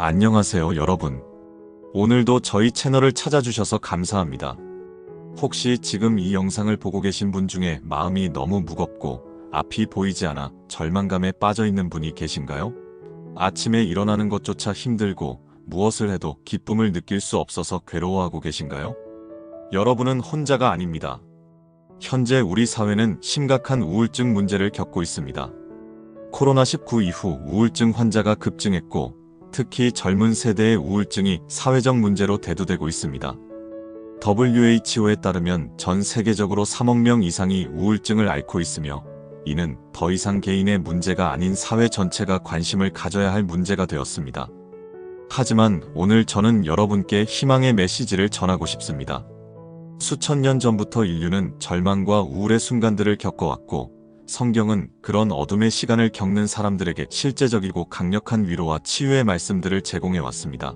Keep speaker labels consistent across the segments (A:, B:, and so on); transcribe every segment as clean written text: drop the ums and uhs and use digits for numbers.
A: 안녕하세요, 여러분. 오늘도 저희 채널을 찾아주셔서 감사합니다. 혹시 지금 이 영상을 보고 계신 분 중에 마음이 너무 무겁고 앞이 보이지 않아 절망감에 빠져 있는 분이 계신가요? 아침에 일어나는 것조차 힘들고 무엇을 해도 기쁨을 느낄 수 없어서 괴로워하고 계신가요? 여러분은 혼자가 아닙니다. 현재 우리 사회는 심각한 우울증 문제를 겪고 있습니다. 코로나19 이후 우울증 환자가 급증했고 특히 젊은 세대의 우울증이 사회적 문제로 대두되고 있습니다. WHO에 따르면 전 세계적으로 3억 명 이상이 우울증을 앓고 있으며 이는 더 이상 개인의 문제가 아닌 사회 전체가 관심을 가져야 할 문제가 되었습니다. 하지만 오늘 저는 여러분께 희망의 메시지를 전하고 싶습니다. 수천 년 전부터 인류는 절망과 우울의 순간들을 겪어왔고 성경은 그런 어둠의 시간을 겪는 사람들에게 실제적이고 강력한 위로와 치유의 말씀들을 제공해왔습니다.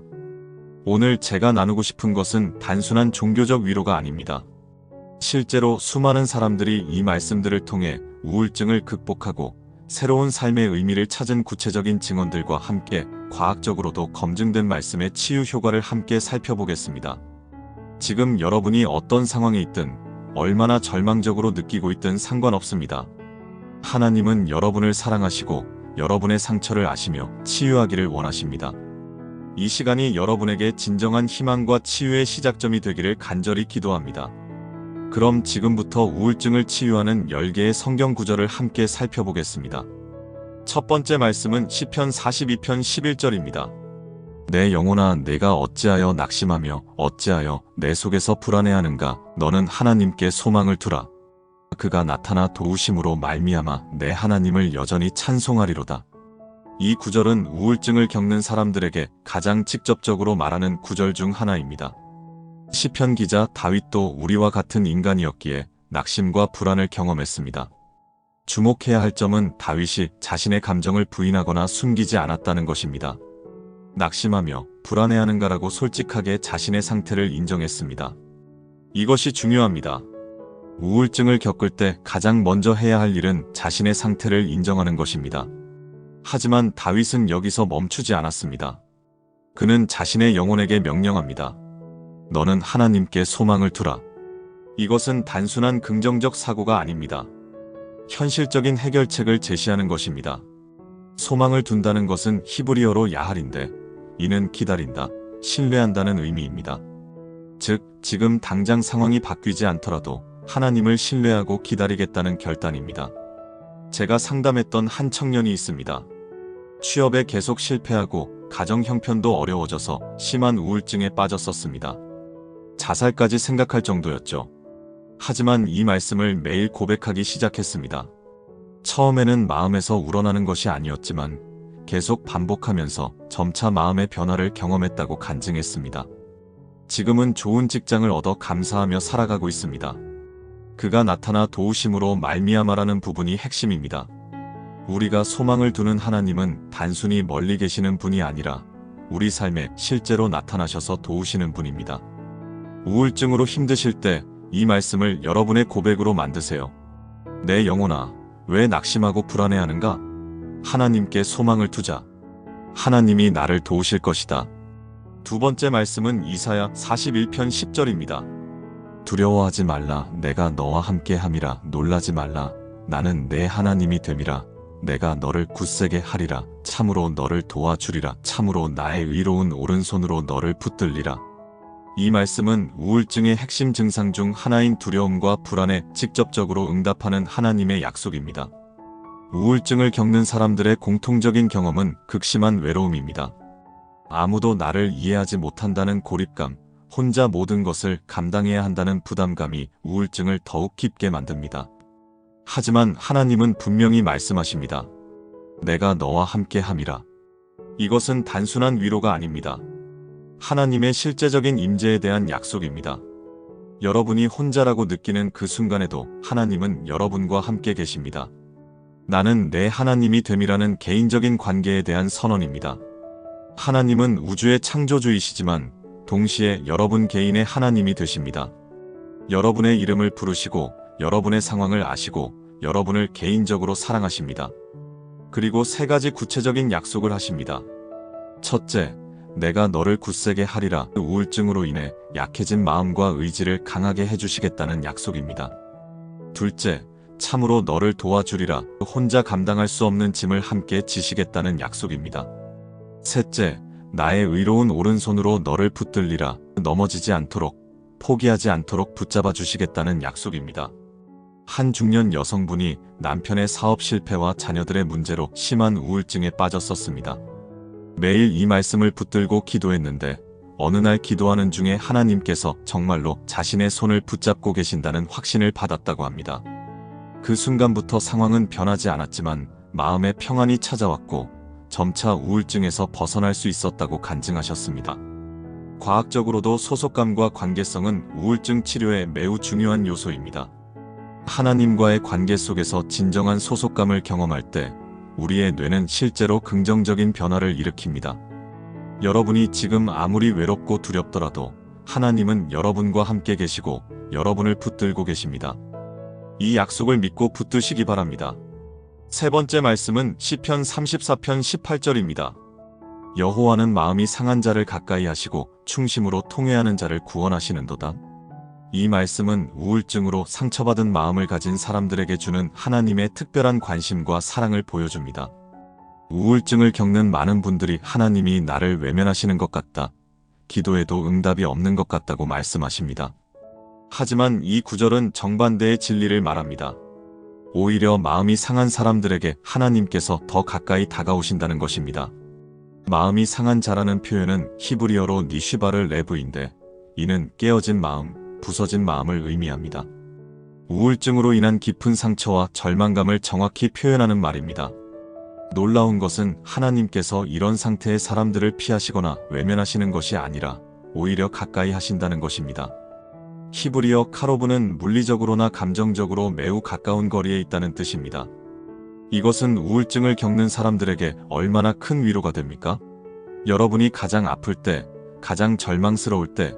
A: 오늘 제가 나누고 싶은 것은 단순한 종교적 위로가 아닙니다. 실제로 수많은 사람들이 이 말씀들을 통해 우울증을 극복하고 새로운 삶의 의미를 찾은 구체적인 증언들과 함께 과학적으로도 검증된 말씀의 치유 효과를 함께 살펴보겠습니다. 지금 여러분이 어떤 상황에 있든 얼마나 절망적으로 느끼고 있든 상관없습니다. 하나님은 여러분을 사랑하시고 여러분의 상처를 아시며 치유하기를 원하십니다. 이 시간이 여러분에게 진정한 희망과 치유의 시작점이 되기를 간절히 기도합니다. 그럼 지금부터 우울증을 치유하는 10개의 성경 구절을 함께 살펴보겠습니다. 첫 번째 말씀은 시편 42편 11절입니다. 내 영혼아 내가 어찌하여 낙심하며 어찌하여 내 속에서 불안해하는가. 너는 하나님께 소망을 두라. 그가 나타나 도우심으로 말미암아 내 하나님을 여전히 찬송하리로다. 이 구절은 우울증을 겪는 사람들에게 가장 직접적으로 말하는 구절 중 하나입니다. 시편 기자 다윗도 우리와 같은 인간이었기에 낙심과 불안을 경험했습니다. 주목해야 할 점은 다윗이 자신의 감정을 부인하거나 숨기지 않았다는 것입니다. 낙심하며 불안해하는가라고 솔직하게 자신의 상태를 인정했습니다. 이것이 중요합니다. 우울증을 겪을 때 가장 먼저 해야 할 일은 자신의 상태를 인정하는 것입니다. 하지만 다윗은 여기서 멈추지 않았습니다. 그는 자신의 영혼에게 명령합니다. 너는 하나님께 소망을 두라. 이것은 단순한 긍정적 사고가 아닙니다. 현실적인 해결책을 제시하는 것입니다. 소망을 둔다는 것은 히브리어로 야할인데 이는 기다린다, 신뢰한다는 의미입니다. 즉, 지금 당장 상황이 바뀌지 않더라도 하나님을 신뢰하고 기다리겠다는 결단입니다. 제가 상담했던 한 청년이 있습니다. 취업에 계속 실패하고 가정 형편도 어려워져서 심한 우울증에 빠졌었습니다. 자살까지 생각할 정도였죠. 하지만 이 말씀을 매일 고백하기 시작했습니다. 처음에는 마음에서 우러나는 것이 아니었지만 계속 반복하면서 점차 마음의 변화를 경험했다고 간증했습니다. 지금은 좋은 직장을 얻어 감사하며 살아가고 있습니다. 그가 나타나 도우심으로 말미암아라는 부분이 핵심입니다. 우리가 소망을 두는 하나님은 단순히 멀리 계시는 분이 아니라 우리 삶에 실제로 나타나셔서 도우시는 분입니다. 우울증으로 힘드실 때 이 말씀을 여러분의 고백으로 만드세요. 내 영혼아, 왜 낙심하고 불안해하는가? 하나님께 소망을 두자. 하나님이 나를 도우실 것이다. 두 번째 말씀은 이사야 41편 10절입니다. 두려워하지 말라. 내가 너와 함께 함이라. 놀라지 말라. 나는 내 하나님이 됨이라. 내가 너를 굳세게 하리라. 참으로 너를 도와주리라. 참으로 나의 의로운 오른손으로 너를 붙들리라. 이 말씀은 우울증의 핵심 증상 중 하나인 두려움과 불안에 직접적으로 응답하는 하나님의 약속입니다. 우울증을 겪는 사람들의 공통적인 경험은 극심한 외로움입니다. 아무도 나를 이해하지 못한다는 고립감, 혼자 모든 것을 감당해야 한다는 부담감이 우울증을 더욱 깊게 만듭니다. 하지만 하나님은 분명히 말씀하십니다. 내가 너와 함께 함이라. 이것은 단순한 위로가 아닙니다. 하나님의 실제적인 임재에 대한 약속입니다. 여러분이 혼자라고 느끼는 그 순간에도 하나님은 여러분과 함께 계십니다. 나는 내 하나님이 됨이라는 개인적인 관계에 대한 선언입니다. 하나님은 우주의 창조주이시지만 동시에 여러분 개인의 하나님이 되십니다. 여러분의 이름을 부르시고 여러분의 상황을 아시고 여러분을 개인적으로 사랑하십니다. 그리고 세 가지 구체적인 약속을 하십니다. 첫째, 내가 너를 굳세게 하리라. 우울증으로 인해 약해진 마음과 의지를 강하게 해주시겠다는 약속입니다. 둘째, 참으로 너를 도와주리라. 혼자 감당할 수 없는 짐을 함께 지시겠다는 약속입니다. 셋째, 나의 의로운 오른손으로 너를 붙들리라. 넘어지지 않도록, 포기하지 않도록 붙잡아 주시겠다는 약속입니다. 한 중년 여성분이 남편의 사업 실패와 자녀들의 문제로 심한 우울증에 빠졌었습니다. 매일 이 말씀을 붙들고 기도했는데 어느 날 기도하는 중에 하나님께서 정말로 자신의 손을 붙잡고 계신다는 확신을 받았다고 합니다. 그 순간부터 상황은 변하지 않았지만 마음의 평안이 찾아왔고 점차 우울증에서 벗어날 수 있었다고 간증하셨습니다. 과학적으로도 소속감과 관계성은 우울증 치료에 매우 중요한 요소입니다. 하나님과의 관계 속에서 진정한 소속감을 경험할 때 우리의 뇌는 실제로 긍정적인 변화를 일으킵니다. 여러분이 지금 아무리 외롭고 두렵더라도 하나님은 여러분과 함께 계시고 여러분을 붙들고 계십니다. 이 약속을 믿고 붙드시기 바랍니다. 세 번째 말씀은 시편 34편 18절입니다. 여호와는 마음이 상한 자를 가까이 하시고 충심으로 통회하는 자를 구원하시는도다. 이 말씀은 우울증으로 상처받은 마음을 가진 사람들에게 주는 하나님의 특별한 관심과 사랑을 보여줍니다. 우울증을 겪는 많은 분들이 하나님이 나를 외면하시는 것 같다, 기도해도 응답이 없는 것 같다고 말씀하십니다. 하지만 이 구절은 정반대의 진리를 말합니다. 오히려 마음이 상한 사람들에게 하나님께서 더 가까이 다가오신다는 것입니다. 마음이 상한 자라는 표현은 히브리어로 니쉬바를 레브인데 이는 깨어진 마음, 부서진 마음을 의미합니다. 우울증으로 인한 깊은 상처와 절망감을 정확히 표현하는 말입니다. 놀라운 것은 하나님께서 이런 상태의 사람들을 피하시거나 외면하시는 것이 아니라 오히려 가까이 하신다는 것입니다. 히브리어 카로브는 물리적으로나 감정적으로 매우 가까운 거리에 있다는 뜻입니다. 이것은 우울증을 겪는 사람들에게 얼마나 큰 위로가 됩니까? 여러분이 가장 아플 때, 가장 절망스러울 때,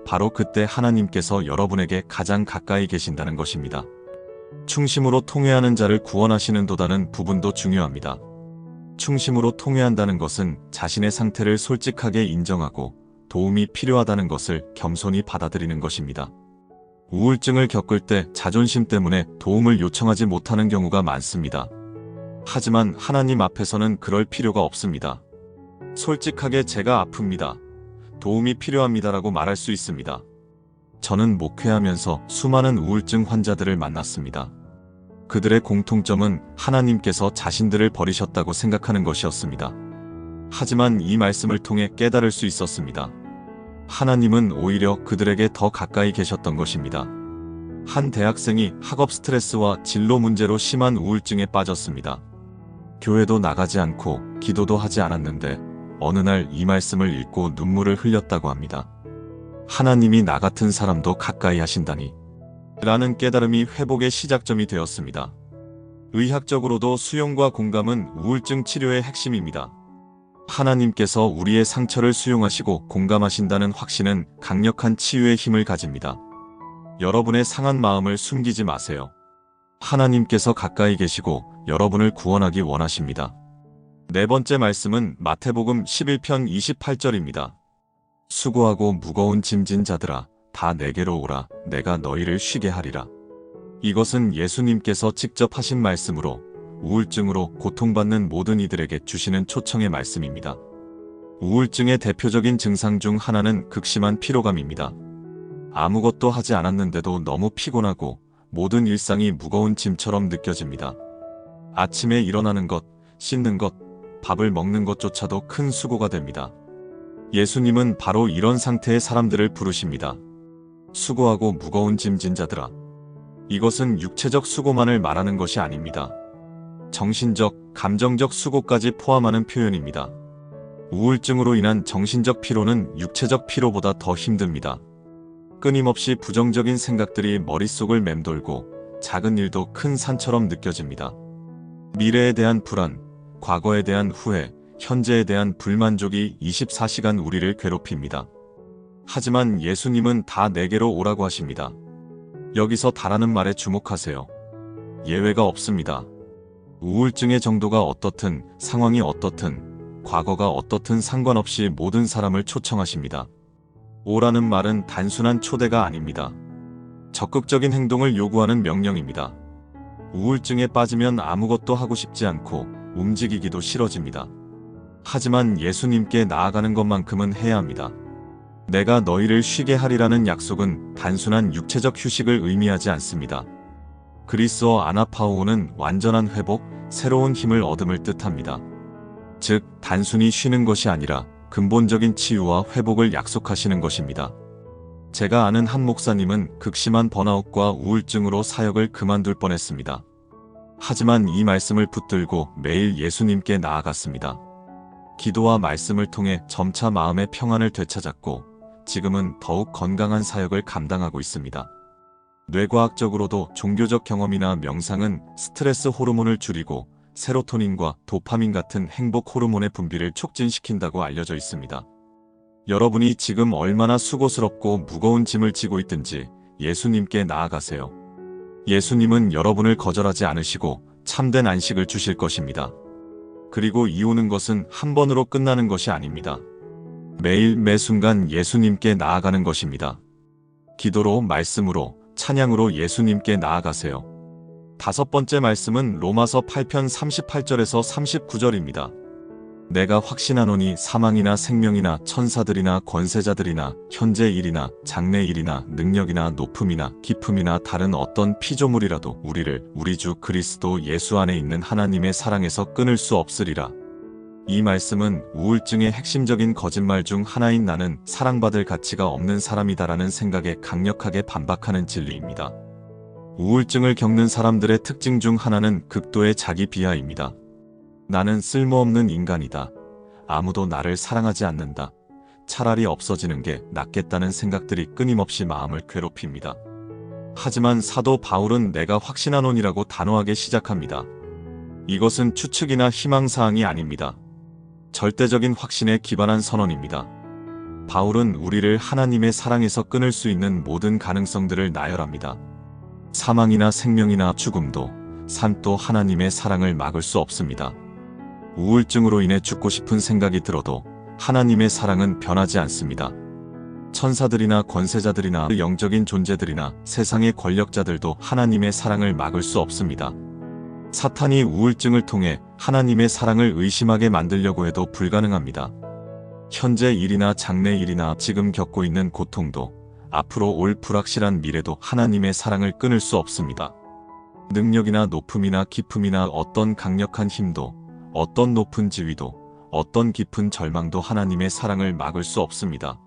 A: 바로 그때 하나님께서 여러분에게 가장 가까이 계신다는 것입니다. 충심으로 통회하는 자를 구원하시는 도다는 부분도 중요합니다. 충심으로 통회한다는 것은 자신의 상태를 솔직하게 인정하고 도움이 필요하다는 것을 겸손히 받아들이는 것입니다. 우울증을 겪을 때 자존심 때문에 도움을 요청하지 못하는 경우가 많습니다. 하지만 하나님 앞에서는 그럴 필요가 없습니다. 솔직하게 제가 아픕니다, 도움이 필요합니다라고 말할 수 있습니다. 저는 목회하면서 수많은 우울증 환자들을 만났습니다. 그들의 공통점은 하나님께서 자신들을 버리셨다고 생각하는 것이었습니다. 하지만 이 말씀을 통해 깨달을 수 있었습니다. 하나님은 오히려 그들에게 더 가까이 계셨던 것입니다. 한 대학생이 학업 스트레스와 진로 문제로 심한 우울증에 빠졌습니다. 교회도 나가지 않고 기도도 하지 않았는데 어느 날 이 말씀을 읽고 눈물을 흘렸다고 합니다. 하나님이 나 같은 사람도 가까이 하신다니 라는 깨달음이 회복의 시작점이 되었습니다. 의학적으로도 수용과 공감은 우울증 치료의 핵심입니다. 하나님께서 우리의 상처를 수용하시고 공감하신다는 확신은 강력한 치유의 힘을 가집니다. 여러분의 상한 마음을 숨기지 마세요. 하나님께서 가까이 계시고 여러분을 구원하기 원하십니다. 네 번째 말씀은 마태복음 11편 28절입니다. 수고하고 무거운 짐진 자들아, 다 내게로 오라, 내가 너희를 쉬게 하리라. 이것은 예수님께서 직접 하신 말씀으로 우울증으로 고통받는 모든 이들에게 주시는 초청의 말씀입니다. 우울증의 대표적인 증상 중 하나는 극심한 피로감입니다. 아무것도 하지 않았는데도 너무 피곤하고 모든 일상이 무거운 짐처럼 느껴집니다. 아침에 일어나는 것, 씻는 것, 밥을 먹는 것조차도 큰 수고가 됩니다. 예수님은 바로 이런 상태의 사람들을 부르십니다. 수고하고 무거운 짐진 자들아. 이것은 육체적 수고만을 말하는 것이 아닙니다. 정신적, 감정적 수고까지 포함하는 표현입니다. 우울증으로 인한 정신적 피로는 육체적 피로보다 더 힘듭니다. 끊임없이 부정적인 생각들이 머릿속을 맴돌고 작은 일도 큰 산처럼 느껴집니다. 미래에 대한 불안, 과거에 대한 후회, 현재에 대한 불만족이 24시간 우리를 괴롭힙니다. 하지만 예수님은 다 내게로 오라고 하십니다. 여기서 다라는 말에 주목하세요. 예외가 없습니다. 우울증의 정도가 어떻든, 상황이 어떻든, 과거가 어떻든 상관없이 모든 사람을 초청하십니다. 오라는 말은 단순한 초대가 아닙니다. 적극적인 행동을 요구하는 명령입니다. 우울증에 빠지면 아무것도 하고 싶지 않고 움직이기도 싫어집니다. 하지만 예수님께 나아가는 것만큼은 해야 합니다. 내가 너희를 쉬게 하리라는 약속은 단순한 육체적 휴식을 의미하지 않습니다. 그리스어 아나파오는 완전한 회복, 새로운 힘을 얻음을 뜻합니다. 즉, 단순히 쉬는 것이 아니라 근본적인 치유와 회복을 약속하시는 것입니다. 제가 아는 한 목사님은 극심한 번아웃과 우울증으로 사역을 그만둘 뻔했습니다. 하지만 이 말씀을 붙들고 매일 예수님께 나아갔습니다. 기도와 말씀을 통해 점차 마음의 평안을 되찾았고 지금은 더욱 건강한 사역을 감당하고 있습니다. 뇌과학적으로도 종교적 경험이나 명상은 스트레스 호르몬을 줄이고 세로토닌과 도파민 같은 행복 호르몬의 분비를 촉진시킨다고 알려져 있습니다. 여러분이 지금 얼마나 수고스럽고 무거운 짐을 지고 있든지 예수님께 나아가세요. 예수님은 여러분을 거절하지 않으시고 참된 안식을 주실 것입니다. 그리고 이오는 것은 한 번으로 끝나는 것이 아닙니다. 매일 매 순간 예수님께 나아가는 것입니다. 기도로, 말씀으로, 찬양으로 예수님께 나아가세요. 다섯 번째 말씀은 로마서 8편 38절에서 39절입니다. 내가 확신하노니 사망이나 생명이나 천사들이나 권세자들이나 현재 일이나 장래 일이나 능력이나 높음이나 깊음이나 다른 어떤 피조물이라도 우리를 우리 주 그리스도 예수 안에 있는 하나님의 사랑에서 끊을 수 없으리라. 이 말씀은 우울증의 핵심적인 거짓말 중 하나인 나는 사랑받을 가치가 없는 사람이다라는 생각에 강력하게 반박하는 진리입니다. 우울증을 겪는 사람들의 특징 중 하나는 극도의 자기 비하입니다. 나는 쓸모없는 인간이다. 아무도 나를 사랑하지 않는다. 차라리 없어지는 게 낫겠다는 생각들이 끊임없이 마음을 괴롭힙니다. 하지만 사도 바울은 내가 확신하노니라고 단호하게 시작합니다. 이것은 추측이나 희망사항이 아닙니다. 절대적인 확신에 기반한 선언입니다. 바울은 우리를 하나님의 사랑에서 끊을 수 있는 모든 가능성들을 나열합니다. 사망이나 생명이나 죽음도, 삶도 하나님의 사랑을 막을 수 없습니다. 우울증으로 인해 죽고 싶은 생각이 들어도 하나님의 사랑은 변하지 않습니다. 천사들이나 권세자들이나 영적인 존재들이나 세상의 권력자들도 하나님의 사랑을 막을 수 없습니다. 사탄이 우울증을 통해 하나님의 사랑을 의심하게 만들려고 해도 불가능합니다. 현재 일이나 장래 일이나 지금 겪고 있는 고통도 앞으로 올 불확실한 미래도 하나님의 사랑을 끊을 수 없습니다. 능력이나 높음이나 깊음이나 어떤 강력한 힘도 어떤 높은 지위도 어떤 깊은 절망도 하나님의 사랑을 막을 수 없습니다.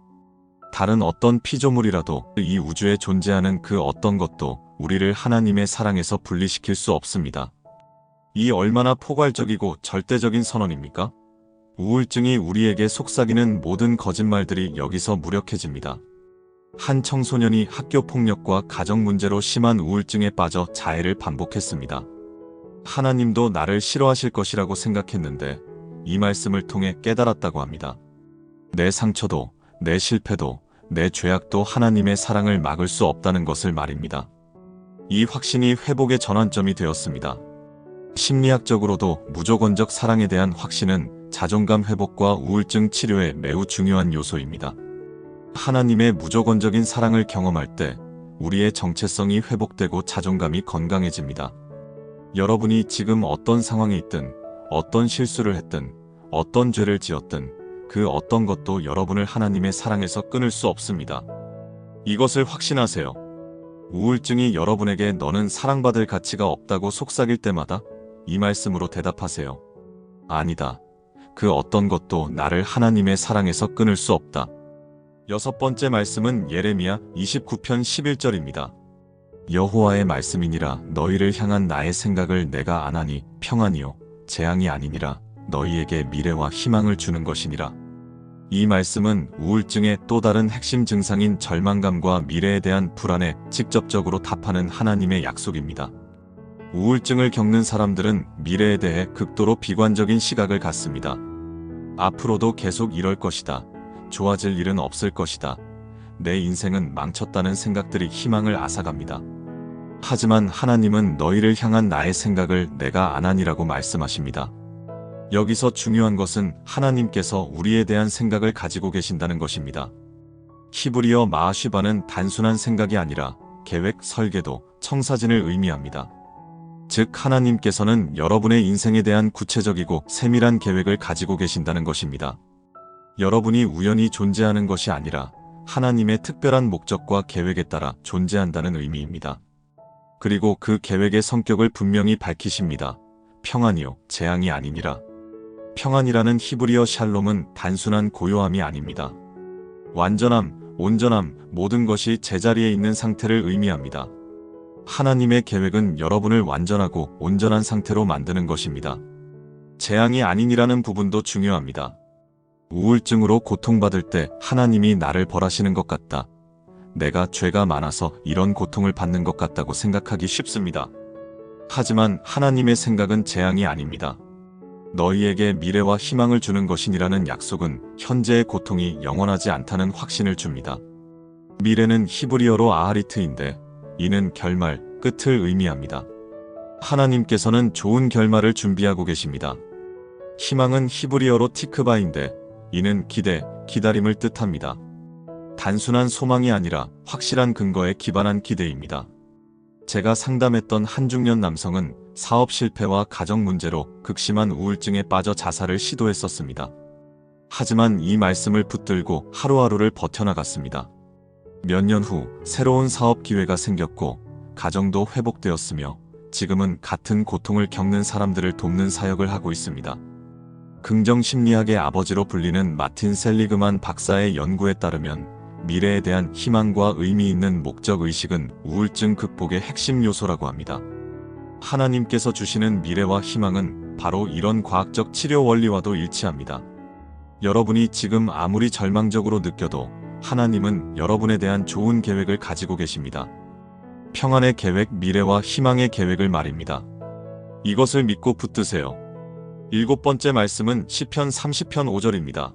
A: 다른 어떤 피조물이라도 이 우주에 존재하는 그 어떤 것도 우리를 하나님의 사랑에서 분리시킬 수 없습니다. 이 얼마나 포괄적이고 절대적인 선언입니까? 우울증이 우리에게 속삭이는 모든 거짓말들이 여기서 무력해집니다. 한 청소년이 학교 폭력과 가정 문제로 심한 우울증에 빠져 자해를 반복했습니다. 하나님도 나를 싫어하실 것이라고 생각했는데 이 말씀을 통해 깨달았다고 합니다. 내 상처도, 내 실패도, 내 죄악도 하나님의 사랑을 막을 수 없다는 것을 말입니다. 이 확신이 회복의 전환점이 되었습니다. 심리학적으로도 무조건적 사랑에 대한 확신은 자존감 회복과 우울증 치료에 매우 중요한 요소입니다. 하나님의 무조건적인 사랑을 경험할 때 우리의 정체성이 회복되고 자존감이 건강해집니다. 여러분이 지금 어떤 상황에 있든, 어떤 실수를 했든, 어떤 죄를 지었든 그 어떤 것도 여러분을 하나님의 사랑에서 끊을 수 없습니다. 이것을 확신하세요. 우울증이 여러분에게 너는 사랑받을 가치가 없다고 속삭일 때마다 이 말씀으로 대답하세요. 아니다. 그 어떤 것도 나를 하나님의 사랑에서 끊을 수 없다. 여섯 번째 말씀은 예레미야 29편 11절입니다. 여호와의 말씀이니라 너희를 향한 나의 생각을 내가 아나니 평안이요 재앙이 아니니라 너희에게 미래와 희망을 주는 것이니라. 이 말씀은 우울증의 또 다른 핵심 증상인 절망감과 미래에 대한 불안에 직접적으로 답하는 하나님의 약속입니다. 우울증을 겪는 사람들은 미래에 대해 극도로 비관적인 시각을 갖습니다. 앞으로도 계속 이럴 것이다. 좋아질 일은 없을 것이다. 내 인생은 망쳤다는 생각들이 희망을 앗아갑니다. 하지만 하나님은 너희를 향한 나의 생각을 내가 아나니라고 말씀하십니다. 여기서 중요한 것은 하나님께서 우리에 대한 생각을 가지고 계신다는 것입니다. 히브리어 마하시바는 단순한 생각이 아니라 계획, 설계도, 청사진을 의미합니다. 즉 하나님께서는 여러분의 인생에 대한 구체적이고 세밀한 계획을 가지고 계신다는 것입니다. 여러분이 우연히 존재하는 것이 아니라 하나님의 특별한 목적과 계획에 따라 존재한다는 의미입니다. 그리고 그 계획의 성격을 분명히 밝히십니다. 평안이요, 재앙이 아니니라. 평안이라는 히브리어 샬롬은 단순한 고요함이 아닙니다. 완전함, 온전함, 모든 것이 제자리에 있는 상태를 의미합니다. 하나님의 계획은 여러분을 완전하고 온전한 상태로 만드는 것입니다. 재앙이 아니니라는 부분도 중요합니다. 우울증으로 고통받을 때 하나님이 나를 벌하시는 것 같다. 내가 죄가 많아서 이런 고통을 받는 것 같다고 생각하기 쉽습니다. 하지만 하나님의 생각은 재앙이 아닙니다. 너희에게 미래와 희망을 주는 것이니라는 약속은 현재의 고통이 영원하지 않다는 확신을 줍니다. 미래는 히브리어로 아하리트인데 이는 결말, 끝을 의미합니다. 하나님께서는 좋은 결말을 준비하고 계십니다. 희망은 히브리어로 티크바인데 이는 기대, 기다림을 뜻합니다. 단순한 소망이 아니라 확실한 근거에 기반한 기대입니다. 제가 상담했던 한 중년 남성은 사업 실패와 가정 문제로 극심한 우울증에 빠져 자살을 시도했었습니다. 하지만 이 말씀을 붙들고 하루하루를 버텨나갔습니다. 몇 년 후 새로운 사업 기회가 생겼고 가정도 회복되었으며 지금은 같은 고통을 겪는 사람들을 돕는 사역을 하고 있습니다. 긍정심리학의 아버지로 불리는 마틴 셀리그만 박사의 연구에 따르면 미래에 대한 희망과 의미 있는 목적의식은 우울증 극복의 핵심 요소라고 합니다. 하나님께서 주시는 미래와 희망은 바로 이런 과학적 치료 원리와도 일치합니다. 여러분이 지금 아무리 절망적으로 느껴도 하나님은 여러분에 대한 좋은 계획을 가지고 계십니다. 평안의 계획, 미래와 희망의 계획을 말입니다. 이것을 믿고 붙드세요. 7번째 말씀은 시편 30편 5절입니다.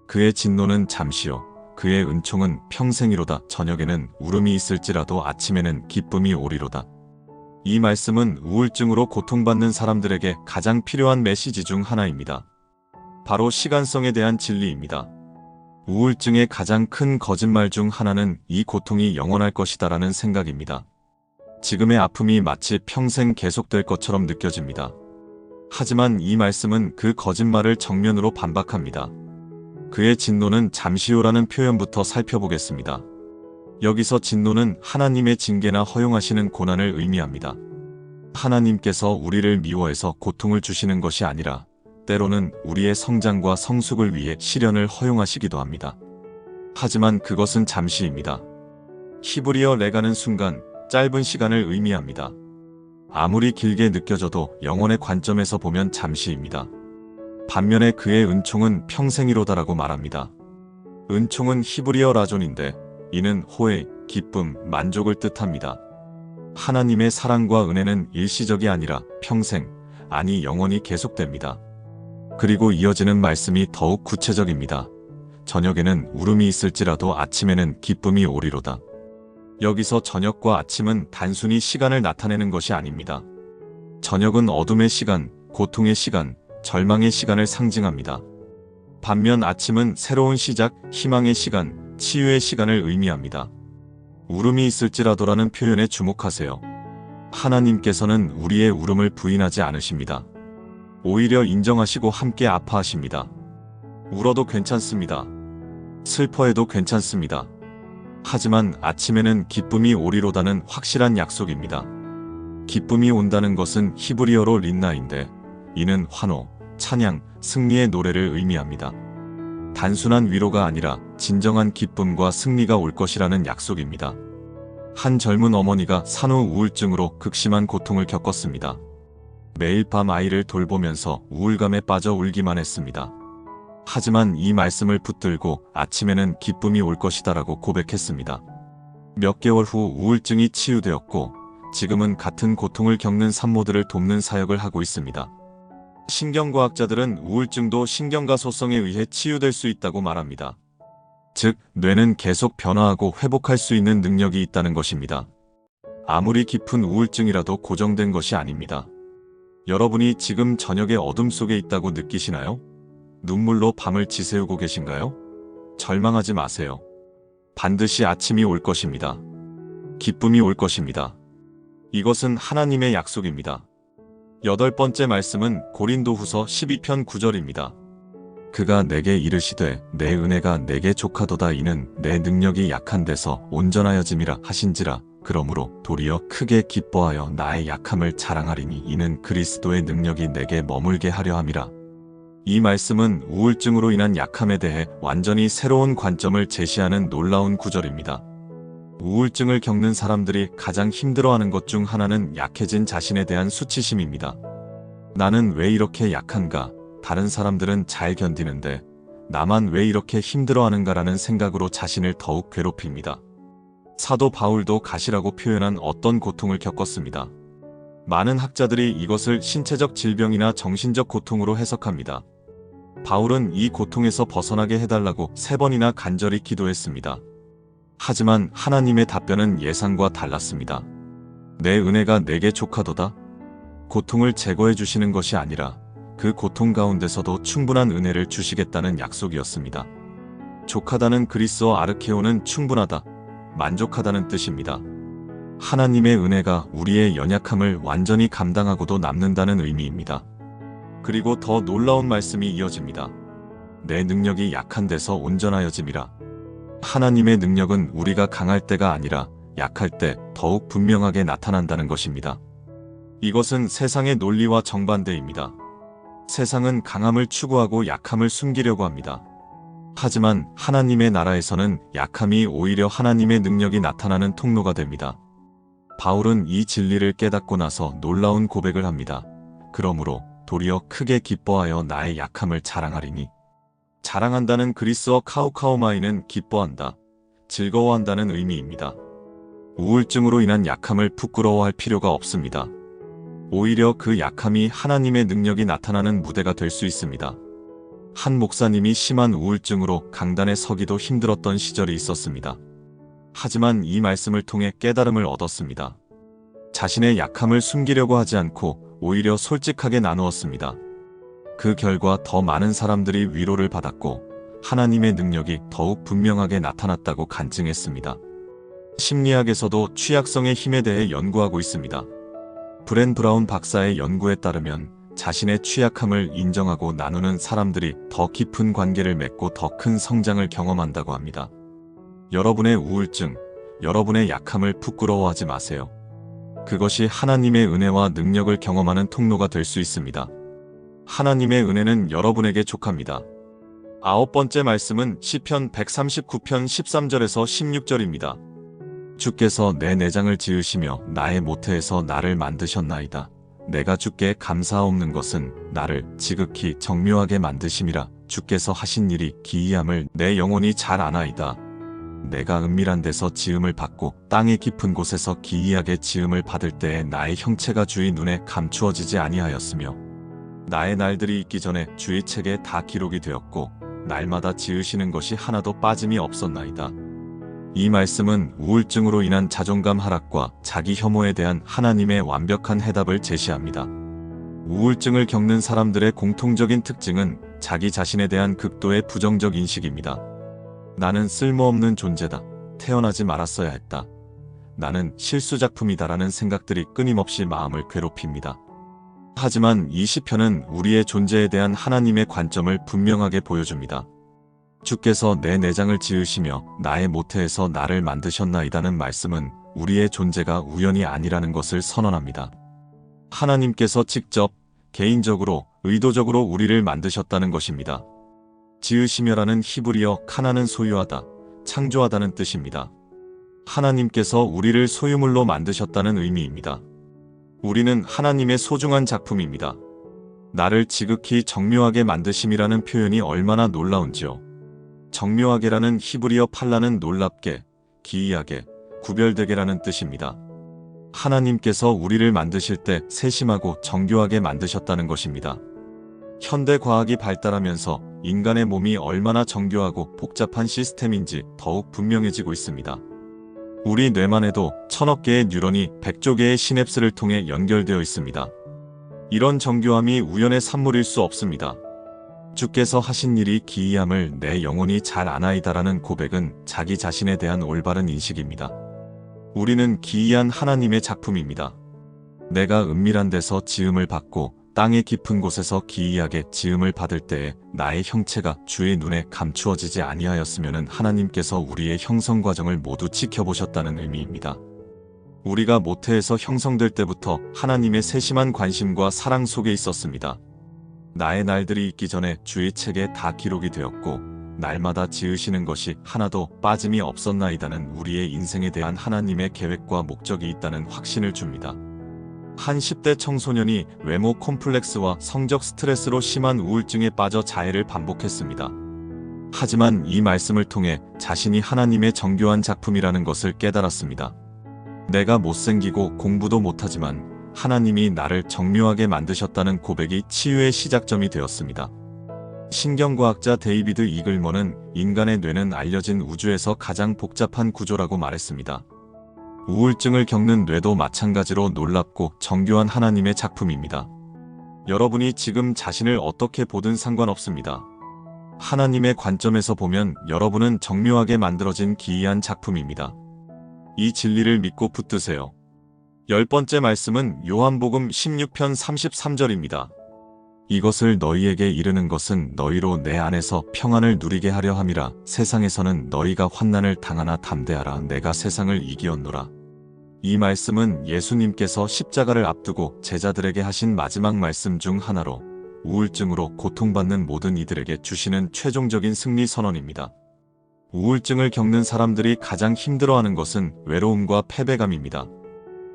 A: 그의 진노는 잠시요 그의 은총은 평생이로다. 저녁에는 울음이 있을지라도 아침에는 기쁨이 오리로다. 이 말씀은 우울증으로 고통받는 사람들에게 가장 필요한 메시지 중 하나입니다. 바로 시간성에 대한 진리입니다. 우울증의 가장 큰 거짓말 중 하나는 이 고통이 영원할 것이다라는 생각입니다. 지금의 아픔이 마치 평생 계속될 것처럼 느껴집니다. 하지만 이 말씀은 그 거짓말을 정면으로 반박합니다. 그의 진노는 잠시요라는 표현부터 살펴보겠습니다. 여기서 진노는 하나님의 징계나 허용하시는 고난을 의미합니다. 하나님께서 우리를 미워해서 고통을 주시는 것이 아니라 때로는 우리의 성장과 성숙을 위해 시련을 허용하시기도 합니다. 하지만 그것은 잠시입니다. 히브리어 레가는 순간, 짧은 시간을 의미합니다. 아무리 길게 느껴져도 영혼의 관점에서 보면 잠시입니다. 반면에 그의 은총은 평생이로다라고 말합니다. 은총은 히브리어 라존인데 이는 호의, 기쁨, 만족을 뜻합니다. 하나님의 사랑과 은혜는 일시적이 아니라 평생, 아니 영원히 계속됩니다. 그리고 이어지는 말씀이 더욱 구체적입니다. 저녁에는 울음이 있을지라도 아침에는 기쁨이 오리로다. 여기서 저녁과 아침은 단순히 시간을 나타내는 것이 아닙니다. 저녁은 어둠의 시간, 고통의 시간, 절망의 시간을 상징합니다. 반면 아침은 새로운 시작, 희망의 시간, 치유의 시간을 의미합니다. 울음이 있을지라도라는 표현에 주목하세요. 하나님께서는 우리의 울음을 부인하지 않으십니다. 오히려 인정하시고 함께 아파하십니다. 울어도 괜찮습니다. 슬퍼해도 괜찮습니다. 하지만 아침에는 기쁨이 오리로다는 확실한 약속입니다. 기쁨이 온다는 것은 히브리어로 린나인데 이는 환호, 찬양, 승리의 노래를 의미합니다. 단순한 위로가 아니라 진정한 기쁨과 승리가 올 것이라는 약속입니다. 한 젊은 어머니가 산후 우울증으로 극심한 고통을 겪었습니다. 매일 밤 아이를 돌보면서 우울감에 빠져 울기만 했습니다. 하지만 이 말씀을 붙들고 아침에는 기쁨이 올 것이다라고 고백했습니다. 몇 개월 후 우울증이 치유되었고 지금은 같은 고통을 겪는 산모들을 돕는 사역을 하고 있습니다. 신경과학자들은 우울증도 신경과 소성에 의해 치유될 수 있다고 말합니다. 즉, 뇌는 계속 변화하고 회복할 수 있는 능력이 있다는 것입니다. 아무리 깊은 우울증이라도 고정된 것이 아닙니다. 여러분이 지금 저녁의 어둠 속에 있다고 느끼시나요? 눈물로 밤을 지새우고 계신가요? 절망하지 마세요. 반드시 아침이 올 것입니다. 기쁨이 올 것입니다. 이것은 하나님의 약속입니다. 8번째 말씀은 고린도후서 12편 9절입니다. 그가 내게 이르시되 내 은혜가 내게 족하도다. 이는 내 능력이 약한 데서 온전하여짐이라 하신지라. 그러므로 도리어 크게 기뻐하여 나의 약함을 자랑하리니 이는 그리스도의 능력이 내게 머물게 하려 함이라. 이 말씀은 우울증으로 인한 약함에 대해 완전히 새로운 관점을 제시하는 놀라운 구절입니다. 우울증을 겪는 사람들이 가장 힘들어하는 것 중 하나는 약해진 자신에 대한 수치심입니다. 나는 왜 이렇게 약한가? 다른 사람들은 잘 견디는데 나만 왜 이렇게 힘들어하는가라는 생각으로 자신을 더욱 괴롭힙니다. 사도 바울도 가시라고 표현한 어떤 고통을 겪었습니다. 많은 학자들이 이것을 신체적 질병이나 정신적 고통으로 해석합니다. 바울은 이 고통에서 벗어나게 해달라고 3번이나 간절히 기도했습니다. 하지만 하나님의 답변은 예상과 달랐습니다. 내 은혜가 내게 족하도다. 고통을 제거해 주시는 것이 아니라 그 고통 가운데서도 충분한 은혜를 주시겠다는 약속이었습니다. 족하다는 그리스어 아르케오는 충분하다, 만족하다는 뜻입니다. 하나님의 은혜가 우리의 연약함을 완전히 감당하고도 남는다는 의미입니다. 그리고 더 놀라운 말씀이 이어집니다. 내 능력이 약한 데서 온전하여짐이라. 하나님의 능력은 우리가 강할 때가 아니라 약할 때 더욱 분명하게 나타난다는 것입니다. 이것은 세상의 논리와 정반대입니다. 세상은 강함을 추구하고 약함을 숨기려고 합니다. 하지만 하나님의 나라에서는 약함이 오히려 하나님의 능력이 나타나는 통로가 됩니다. 바울은 이 진리를 깨닫고 나서 놀라운 고백을 합니다. 그러므로 도리어 크게 기뻐하여 나의 약함을 자랑하리니. 자랑한다는 그리스어 카우카오마이는 기뻐한다, 즐거워한다는 의미입니다. 우울증으로 인한 약함을 부끄러워할 필요가 없습니다. 오히려 그 약함이 하나님의 능력이 나타나는 무대가 될 수 있습니다. 한 목사님이 심한 우울증으로 강단에 서기도 힘들었던 시절이 있었습니다. 하지만 이 말씀을 통해 깨달음을 얻었습니다. 자신의 약함을 숨기려고 하지 않고 오히려 솔직하게 나누었습니다. 그 결과 더 많은 사람들이 위로를 받았고 하나님의 능력이 더욱 분명하게 나타났다고 간증했습니다. 심리학에서도 취약성의 힘에 대해 연구하고 있습니다. 브렌 브라운 박사의 연구에 따르면 자신의 취약함을 인정하고 나누는 사람들이 더 깊은 관계를 맺고 더 큰 성장을 경험한다고 합니다. 여러분의 우울증, 여러분의 약함을 부끄러워하지 마세요. 그것이 하나님의 은혜와 능력을 경험하는 통로가 될 수 있습니다. 하나님의 은혜는 여러분에게 족합니다. 9번째 말씀은 시편 139편 13절에서 16절입니다. 주께서 내 내장을 지으시며 나의 모태에서 나를 만드셨나이다. 내가 주께 감사하옵는 것은 나를 지극히 정묘하게 만드심이라. 주께서 하신 일이 기이함을 내 영혼이 잘 아나이다. 내가 은밀한 데서 지음을 받고 땅의 깊은 곳에서 기이하게 지음을 받을 때에 나의 형체가 주의 눈에 감추어지지 아니하였으며 나의 날들이 있기 전에 주의 책에 다 기록이 되었고 날마다 지으시는 것이 하나도 빠짐이 없었나이다. 이 말씀은 우울증으로 인한 자존감 하락과 자기 혐오에 대한 하나님의 완벽한 해답을 제시합니다. 우울증을 겪는 사람들의 공통적인 특징은 자기 자신에 대한 극도의 부정적 인식입니다. 나는 쓸모없는 존재다. 태어나지 말았어야 했다. 나는 실수작품이다라는 생각들이 끊임없이 마음을 괴롭힙니다. 하지만 이 시편은 우리의 존재에 대한 하나님의 관점을 분명하게 보여줍니다. 주께서 내 내장을 지으시며 나의 모태에서 나를 만드셨나이다는 말씀은 우리의 존재가 우연이 아니라는 것을 선언합니다. 하나님께서 직접, 개인적으로, 의도적으로 우리를 만드셨다는 것입니다. 지으시며라는 히브리어 카나는 소유하다, 창조하다는 뜻입니다. 하나님께서 우리를 소유물로 만드셨다는 의미입니다. 우리는 하나님의 소중한 작품입니다. 나를 지극히 정묘하게 만드심이라는 표현이 얼마나 놀라운지요. 정묘하게라는 히브리어 팔라는 놀랍게, 기이하게, 구별되게라는 뜻입니다. 하나님께서 우리를 만드실 때 세심하고 정교하게 만드셨다는 것입니다. 현대 과학이 발달하면서 인간의 몸이 얼마나 정교하고 복잡한 시스템인지 더욱 분명해지고 있습니다. 우리 뇌만 해도 1000억 개의 뉴런이 100조 개의 시냅스를 통해 연결되어 있습니다. 이런 정교함이 우연의 산물일 수 없습니다. 주께서 하신 일이 기이함을 내 영혼이 잘 아나이다라는 고백은 자기 자신에 대한 올바른 인식입니다. 우리는 기이한 하나님의 작품입니다. 내가 은밀한 데서 지음을 받고 땅의 깊은 곳에서 기이하게 지음을 받을 때에 나의 형체가 주의 눈에 감추어지지 아니하였으면 하나님께서 우리의 형성 과정을 모두 지켜보셨다는 의미입니다. 우리가 모태에서 형성될 때부터 하나님의 세심한 관심과 사랑 속에 있었습니다. 나의 날들이 있기 전에 주의 책에 다 기록이 되었고 날마다 지으시는 것이 하나도 빠짐이 없었나이다는 우리의 인생에 대한 하나님의 계획과 목적이 있다는 확신을 줍니다. 한 10대 청소년이 외모 콤플렉스와 성적 스트레스로 심한 우울증에 빠져 자해를 반복했습니다. 하지만 이 말씀을 통해 자신이 하나님의 정교한 작품이라는 것을 깨달았습니다. 내가 못생기고 공부도 못하지만 하나님이 나를 정묘하게 만드셨다는 고백이 치유의 시작점이 되었습니다. 신경과학자 데이비드 이글먼은 인간의 뇌는 알려진 우주에서 가장 복잡한 구조라고 말했습니다. 우울증을 겪는 뇌도 마찬가지로 놀랍고 정교한 하나님의 작품입니다. 여러분이 지금 자신을 어떻게 보든 상관없습니다. 하나님의 관점에서 보면 여러분은 정묘하게 만들어진 기이한 작품입니다. 이 진리를 믿고 붙드세요. 10번째 말씀은 요한복음 16편 33절입니다. 이것을 너희에게 이르는 것은 너희로 내 안에서 평안을 누리게 하려 함이라. 세상에서는 너희가 환난을 당하나 담대하라. 내가 세상을 이기었노라. 이 말씀은 예수님께서 십자가를 앞두고 제자들에게 하신 마지막 말씀 중 하나로 우울증으로 고통받는 모든 이들에게 주시는 최종적인 승리 선언입니다. 우울증을 겪는 사람들이 가장 힘들어하는 것은 외로움과 패배감입니다.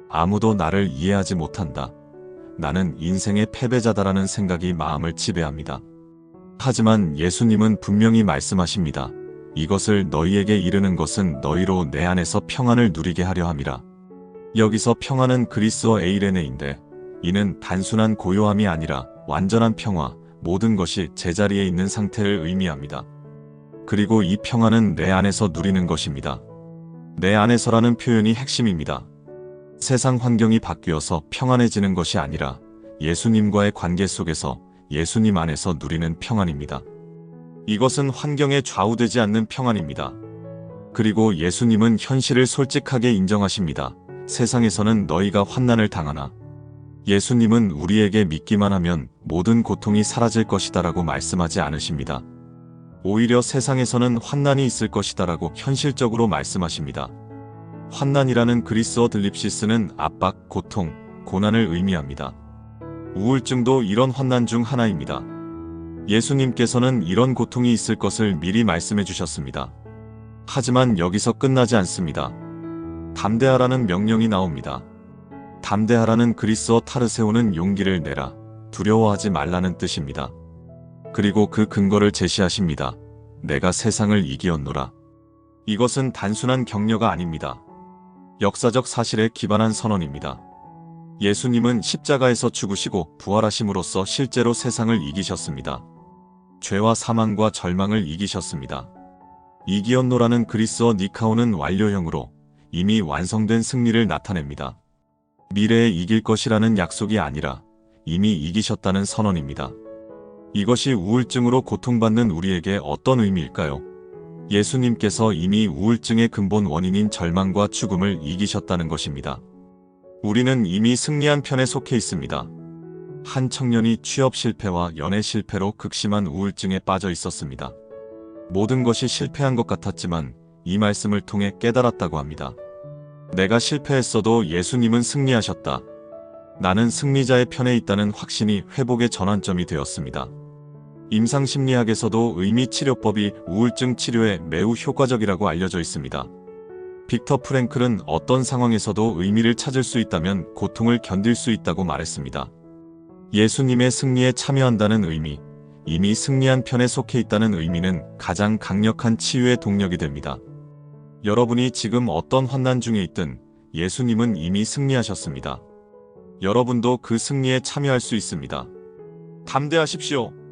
A: 아무도 나를 이해하지 못한다. 나는 인생의 패배자다라는 생각이 마음을 지배합니다. 하지만 예수님은 분명히 말씀하십니다. 이것을 너희에게 이르는 것은 너희로 내 안에서 평안을 누리게 하려 함이라. 여기서 평안은 그리스어 에이레네인데 이는 단순한 고요함이 아니라 완전한 평화, 모든 것이 제자리에 있는 상태를 의미합니다. 그리고 이 평안은 내 안에서 누리는 것입니다. 내 안에서라는 표현이 핵심입니다. 세상 환경이 바뀌어서 평안해지는 것이 아니라 예수님과의 관계 속에서 예수님 안에서 누리는 평안입니다. 이것은 환경에 좌우되지 않는 평안입니다. 그리고 예수님은 현실을 솔직하게 인정하십니다. 세상에서는 너희가 환난을 당하나 예수님은 우리에게 믿기만 하면 모든 고통이 사라질 것이다라고 말씀하지 않으십니다. 오히려 세상에서는 환난이 있을 것이다라고 현실적으로 말씀하십니다. 환난이라는 그리스어 들립시스는 압박, 고통, 고난을 의미합니다. 우울증도 이런 환난 중 하나입니다. 예수님께서는 이런 고통이 있을 것을 미리 말씀해 주셨습니다. 하지만 여기서 끝나지 않습니다. 담대하라는 명령이 나옵니다. 담대하라는 그리스어 타르세오는 용기를 내라, 두려워하지 말라는 뜻입니다. 그리고 그 근거를 제시하십니다. 내가 세상을 이기었노라. 이것은 단순한 격려가 아닙니다. 역사적 사실에 기반한 선언입니다. 예수님은 십자가에서 죽으시고 부활하심으로써 실제로 세상을 이기셨습니다. 죄와 사망과 절망을 이기셨습니다. 이기었노라는 그리스어 니카오는 완료형으로 이미 완성된 승리를 나타냅니다. 미래에 이길 것이라는 약속이 아니라 이미 이기셨다는 선언입니다. 이것이 우울증으로 고통받는 우리에게 어떤 의미일까요? 예수님께서 이미 우울증의 근본 원인인 절망과 죽음을 이기셨다는 것입니다. 우리는 이미 승리한 편에 속해 있습니다. 한 청년이 취업 실패와 연애 실패로 극심한 우울증에 빠져 있었습니다. 모든 것이 실패한 것 같았지만 이 말씀을 통해 깨달았다고 합니다. 내가 실패했어도 예수님은 승리하셨다. 나는 승리자의 편에 있다는 확신이 회복의 전환점이 되었습니다. 임상심리학에서도 의미치료법이 우울증 치료에 매우 효과적이라고 알려져 있습니다. 빅터 프랭클은 어떤 상황에서도 의미를 찾을 수 있다면 고통을 견딜 수 있다고 말했습니다. 예수님의 승리에 참여한다는 의미, 이미 승리한 편에 속해 있다는 의미는 가장 강력한 치유의 동력이 됩니다. 여러분이 지금 어떤 환난 중에 있든 예수님은 이미 승리하셨습니다. 여러분도 그 승리에 참여할 수 있습니다. 담대하십시오.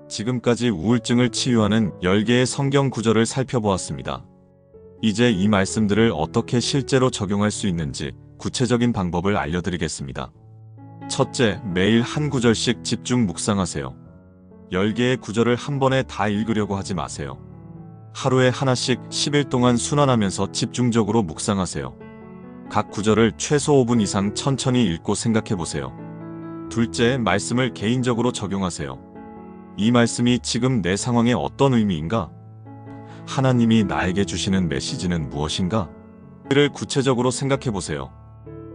A: 지금까지 우울증을 치유하는 10개의 성경 구절을 살펴보았습니다. 이제 이 말씀들을 어떻게 실제로 적용할 수 있는지 구체적인 방법을 알려드리겠습니다. 첫째, 매일 한 구절씩 집중 묵상하세요. 10개의 구절을 한 번에 다 읽으려고 하지 마세요. 하루에 하나씩 10일 동안 순환하면서 집중적으로 묵상하세요. 각 구절을 최소 5분 이상 천천히 읽고 생각해보세요. 둘째, 말씀을 개인적으로 적용하세요. 이 말씀이 지금 내 상황에 어떤 의미인가? 하나님이 나에게 주시는 메시지는 무엇인가? 를 구체적으로 생각해보세요.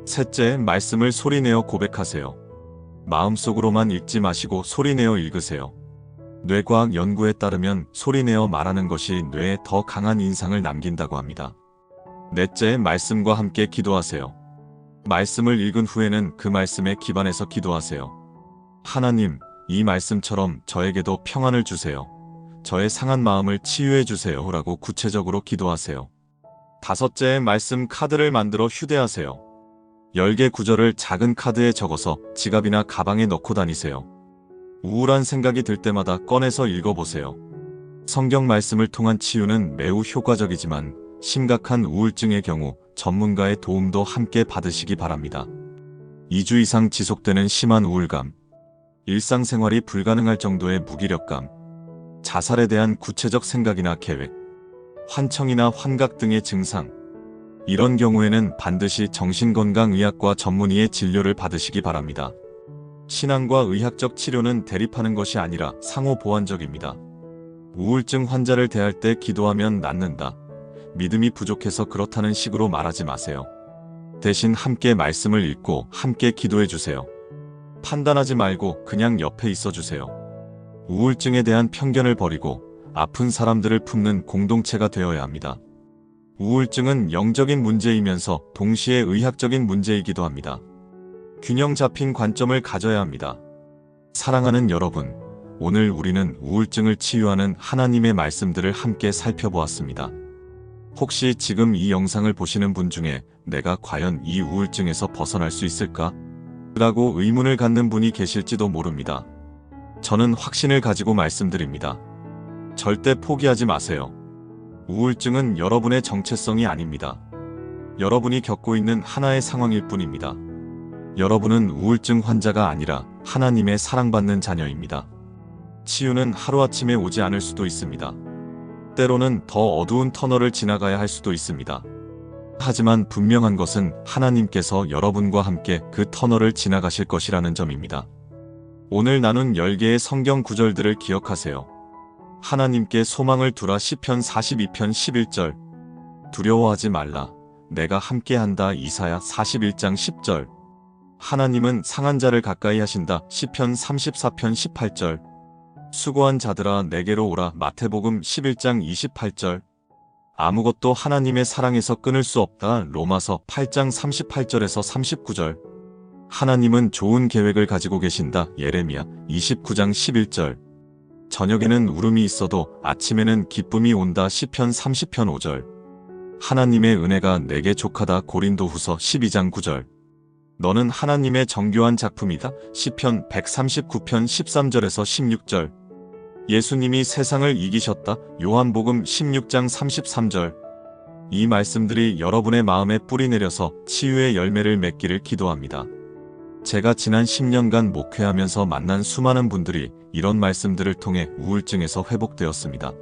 A: 셋째, 말씀을 소리내어 고백하세요. 마음속으로만 읽지 마시고 소리내어 읽으세요. 뇌과학 연구에 따르면 소리내어 말하는 것이 뇌에 더 강한 인상을 남긴다고 합니다. 넷째, 말씀과 함께 기도하세요. 말씀을 읽은 후에는 그 말씀에 기반해서 기도하세요. 하나님, 이 말씀처럼 저에게도 평안을 주세요. 저의 상한 마음을 치유해 주세요. 라고 구체적으로 기도하세요. 다섯째, 말씀 카드를 만들어 휴대하세요. 10개 구절을 작은 카드에 적어서 지갑이나 가방에 넣고 다니세요. 우울한 생각이 들 때마다 꺼내서 읽어보세요. 성경 말씀을 통한 치유는 매우 효과적이지만 심각한 우울증의 경우 전문가의 도움도 함께 받으시기 바랍니다. 2주 이상 지속되는 심한 우울감, 일상생활이 불가능할 정도의 무기력감, 자살에 대한 구체적 생각이나 계획, 환청이나 환각 등의 증상, 이런 경우에는 반드시 정신건강의학과 전문의의 진료를 받으시기 바랍니다. 신앙과 의학적 치료는 대립하는 것이 아니라 상호 보완적입니다. 우울증 환자를 대할 때 기도하면 낫는다. 믿음이 부족해서 그렇다는 식으로 말하지 마세요. 대신 함께 말씀을 읽고 함께 기도해 주세요. 판단하지 말고 그냥 옆에 있어 주세요. 우울증에 대한 편견을 버리고 아픈 사람들을 품는 공동체가 되어야 합니다. 우울증은 영적인 문제이면서 동시에 의학적인 문제이기도 합니다. 균형 잡힌 관점을 가져야 합니다. 사랑하는 여러분, 오늘 우리는 우울증을 치유하는 하나님의 말씀들을 함께 살펴보았습니다. 혹시 지금 이 영상을 보시는 분 중에 내가 과연 이 우울증에서 벗어날 수 있을까? 라고 의문을 갖는 분이 계실지도 모릅니다. 저는 확신을 가지고 말씀드립니다. 절대 포기하지 마세요. 우울증은 여러분의 정체성이 아닙니다. 여러분이 겪고 있는 하나의 상황일 뿐입니다. 여러분은 우울증 환자가 아니라 하나님의 사랑받는 자녀입니다. 치유는 하루아침에 오지 않을 수도 있습니다. 때로는 더 어두운 터널을 지나가야 할 수도 있습니다. 하지만 분명한 것은 하나님께서 여러분과 함께 그 터널을 지나가실 것이라는 점입니다. 오늘 나눈 10개의 성경 구절들을 기억하세요. 하나님께 소망을 두라. 시편 42편 11절. 두려워하지 말라. 내가 함께한다. 이사야 41장 10절. 하나님은 상한 자를 가까이 하신다. 시편 34편 18절. 수고한 자들아 내게로 오라. 마태복음 11장 28절. 아무것도 하나님의 사랑에서 끊을 수 없다. 로마서 8장 38절에서 39절. 하나님은 좋은 계획을 가지고 계신다. 예레미야 29장 11절. 저녁에는 울음이 있어도 아침에는 기쁨이 온다. 시편 30편 5절. 하나님의 은혜가 내게 족하다. 고린도후서 12장 9절. 너는 하나님의 정교한 작품이다. 시편 139편 13절에서 16절. 예수님이 세상을 이기셨다. 요한복음 16장 33절. 이 말씀들이 여러분의 마음에 뿌리내려서 치유의 열매를 맺기를 기도합니다. 제가 지난 10년간 목회하면서 만난 수많은 분들이 이런 말씀들을 통해 우울증에서 회복되었습니다.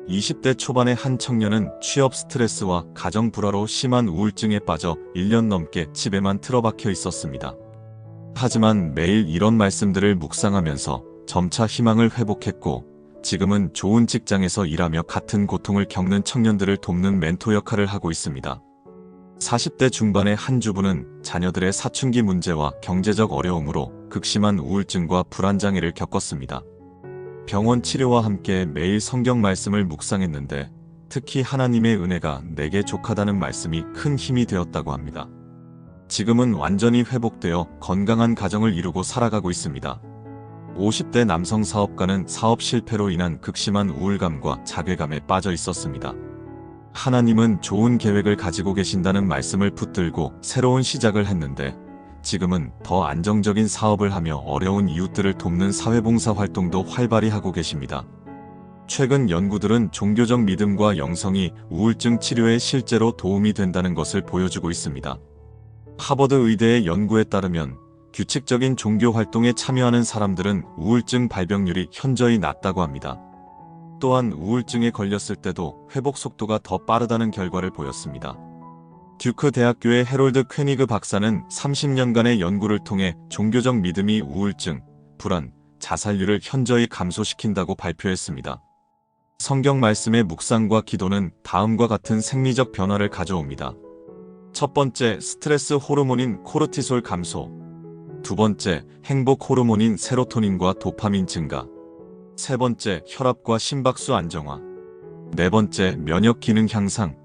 A: 20대 초반의 한 청년은 취업 스트레스와 가정 불화로 심한 우울증에 빠져 1년 넘게 집에만 틀어박혀 있었습니다. 하지만 매일 이런 말씀들을 묵상하면서 점차 희망을 회복했고, 지금은 좋은 직장에서 일하며 같은 고통을 겪는 청년들을 돕는 멘토 역할을 하고 있습니다. 40대 중반의 한 주부는 자녀들의 사춘기 문제와 경제적 어려움으로 극심한 우울증과 불안장애를 겪었습니다. 병원 치료와 함께 매일 성경 말씀을 묵상했는데 특히 하나님의 은혜가 내게 족하다는 말씀이 큰 힘이 되었다고 합니다. 지금은 완전히 회복되어 건강한 가정을 이루고 살아가고 있습니다. 50대 남성 사업가는 사업 실패로 인한 극심한 우울감과 자괴감에 빠져 있었습니다. 하나님은 좋은 계획을 가지고 계신다는 말씀을 붙들고 새로운 시작을 했는데 지금은 더 안정적인 사업을 하며 어려운 이웃들을 돕는 사회봉사 활동도 활발히 하고 계십니다. 최근 연구들은 종교적 믿음과 영성이 우울증 치료에 실제로 도움이 된다는 것을 보여주고 있습니다. 하버드 의대의 연구에 따르면 규칙적인 종교 활동에 참여하는 사람들은 우울증 발병률이 현저히 낮다고 합니다. 또한 우울증에 걸렸을 때도 회복 속도가 더 빠르다는 결과를 보였습니다. 듀크 대학교의 해롤드 퀘니그 박사는 30년간의 연구를 통해 종교적 믿음이 우울증, 불안, 자살률을 현저히 감소시킨다고 발표했습니다. 성경 말씀의 묵상과 기도는 다음과 같은 생리적 변화를 가져옵니다. 첫 번째, 스트레스 호르몬인 코르티솔 감소. 두 번째, 행복 호르몬인 세로토닌과 도파민 증가. 세 번째, 혈압과 심박수 안정화. 네 번째, 면역 기능 향상.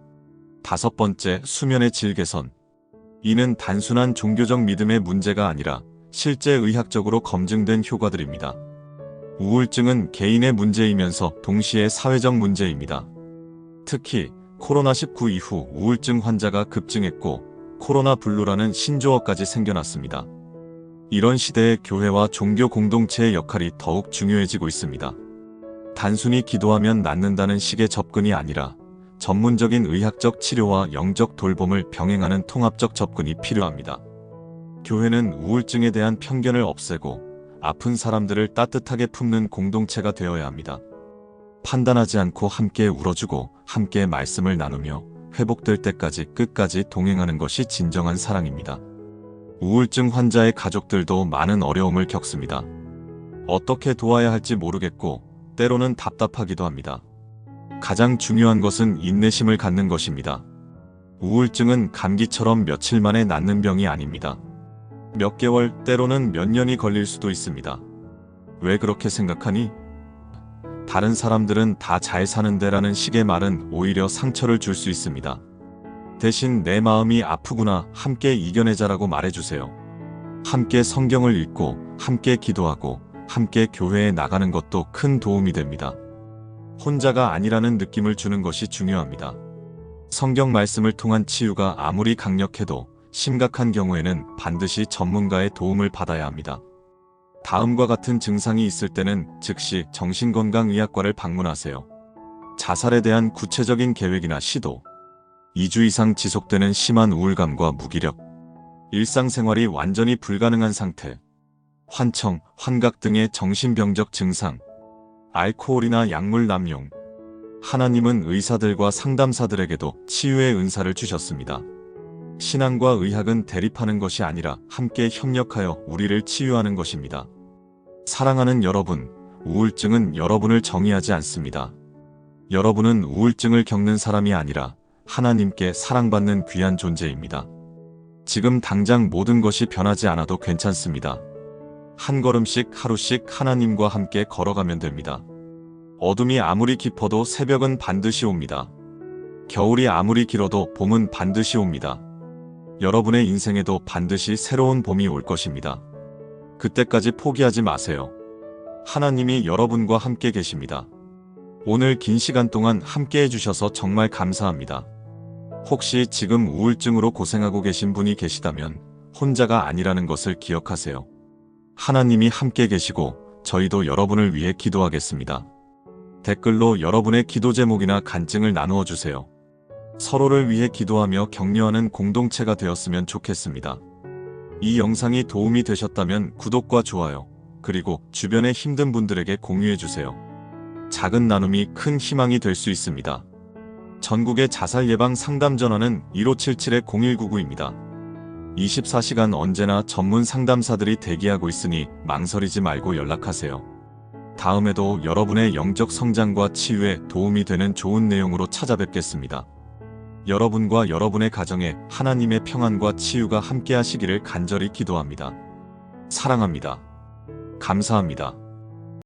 A: 다섯 번째, 수면의 질 개선. 이는 단순한 종교적 믿음의 문제가 아니라 실제 의학적으로 검증된 효과들입니다. 우울증은 개인의 문제이면서 동시에 사회적 문제입니다. 특히 코로나19 이후 우울증 환자가 급증했고 코로나 블루라는 신조어까지 생겨났습니다. 이런 시대에 교회와 종교 공동체의 역할이 더욱 중요해지고 있습니다. 단순히 기도하면 낫는다는 식의 접근이 아니라 전문적인 의학적 치료와 영적 돌봄을 병행하는 통합적 접근이 필요합니다. 교회는 우울증에 대한 편견을 없애고 아픈 사람들을 따뜻하게 품는 공동체가 되어야 합니다. 판단하지 않고 함께 울어주고 함께 말씀을 나누며 회복될 때까지 끝까지 동행하는 것이 진정한 사랑입니다. 우울증 환자의 가족들도 많은 어려움을 겪습니다. 어떻게 도와야 할지 모르겠고 때로는 답답하기도 합니다. 가장 중요한 것은 인내심을 갖는 것입니다. 우울증은 감기처럼 며칠 만에 낫는 병이 아닙니다. 몇 개월, 때로는 몇 년이 걸릴 수도 있습니다. 왜 그렇게 생각하니? 다른 사람들은 다 잘 사는데 라는 식의 말은 오히려 상처를 줄 수 있습니다. 대신 내 마음이 아프구나, 함께 이겨내자라고 말해주세요. 함께 성경을 읽고 함께 기도하고 함께 교회에 나가는 것도 큰 도움이 됩니다. 혼자가 아니라는 느낌을 주는 것이 중요합니다. 성경 말씀을 통한 치유가 아무리 강력해도 심각한 경우에는 반드시 전문가의 도움을 받아야 합니다. 다음과 같은 증상이 있을 때는 즉시 정신건강의학과를 방문하세요. 자살에 대한 구체적인 계획이나 시도, 2주 이상 지속되는 심한 우울감과 무기력, 일상생활이 완전히 불가능한 상태, 환청, 환각 등의 정신병적 증상, 알코올이나 약물 남용. 하나님은 의사들과 상담사들에게도 치유의 은사를 주셨습니다. 신앙과 의학은 대립하는 것이 아니라 함께 협력하여 우리를 치유하는 것입니다. 사랑하는 여러분, 우울증은 여러분을 정의하지 않습니다. 여러분은 우울증을 겪는 사람이 아니라 하나님께 사랑받는 귀한 존재입니다. 지금 당장 모든 것이 변하지 않아도 괜찮습니다. 한 걸음씩 하루씩 하나님과 함께 걸어가면 됩니다. 어둠이 아무리 깊어도 새벽은 반드시 옵니다. 겨울이 아무리 길어도 봄은 반드시 옵니다. 여러분의 인생에도 반드시 새로운 봄이 올 것입니다. 그때까지 포기하지 마세요. 하나님이 여러분과 함께 계십니다. 오늘 긴 시간 동안 함께 해주셔서 정말 감사합니다. 혹시 지금 우울증으로 고생하고 계신 분이 계시다면 혼자가 아니라는 것을 기억하세요. 하나님이 함께 계시고 저희도 여러분을 위해 기도하겠습니다. 댓글로 여러분의 기도 제목이나 간증을 나누어 주세요. 서로를 위해 기도하며 격려하는 공동체가 되었으면 좋겠습니다. 이 영상이 도움이 되셨다면 구독과 좋아요, 그리고 주변의 힘든 분들에게 공유해 주세요. 작은 나눔이 큰 희망이 될 수 있습니다. 전국의 자살 예방 상담 전화는 1577-0199입니다. 24시간 언제나 전문 상담사들이 대기하고 있으니 망설이지 말고 연락하세요. 다음에도 여러분의 영적 성장과 치유에 도움이 되는 좋은 내용으로 찾아뵙겠습니다. 여러분과 여러분의 가정에 하나님의 평안과 치유가 함께 하시기를 간절히 기도합니다. 사랑합니다. 감사합니다.